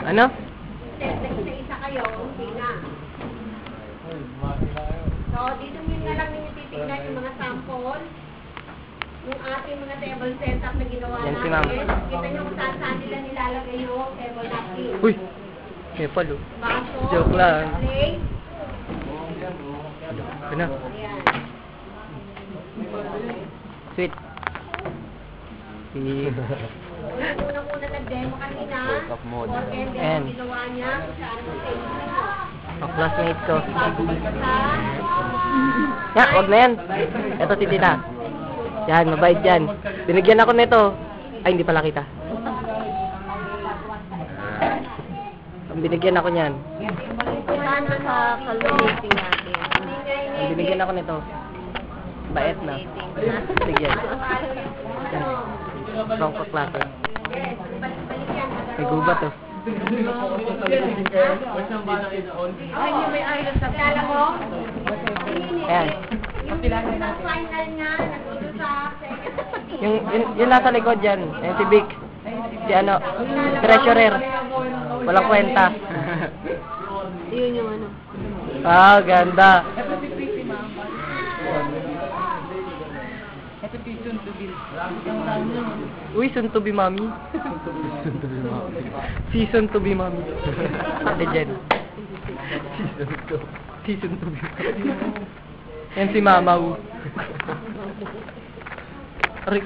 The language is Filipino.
Ano? Isa kayo, hindi na. So, dito nyo na lang ninyo titignan yung mga sample. Yung ating mga table setup na ginawa Yan si natin. ma'am. Kita nyo kung saan nila nilalagay yung table napkin. Uy! May palo. Baso, Joke lang. plate. Ano? Ayan. Sweet. Unang-una nag-demo kanina. Of mode. For and And? ginawa niya kung saan mo sa Ang classmate ko. Sa Ya, wag na yan. Ito si Tita. Yan, mabait yan. Binigyan ako nito. Ay, hindi pala kita. Binigyan ako niyan. paano sa calculating natin? Binigyan ako nito. Bait na. Binigyan. Yan. Wrong pa klase. May gubat to. Ay, yung may iron sa kala mo? Ayan. Yung final niya, nandito sa Yung nasa likod dyan. Yung si Vic. Si ano, treasurer. Walang kwenta. yun yung ano. Ah, ganda. Uy, soon to be mommy. Season to be mommy. Ate Jen. Season to be mommy. Yan si Mamaw. Sorry.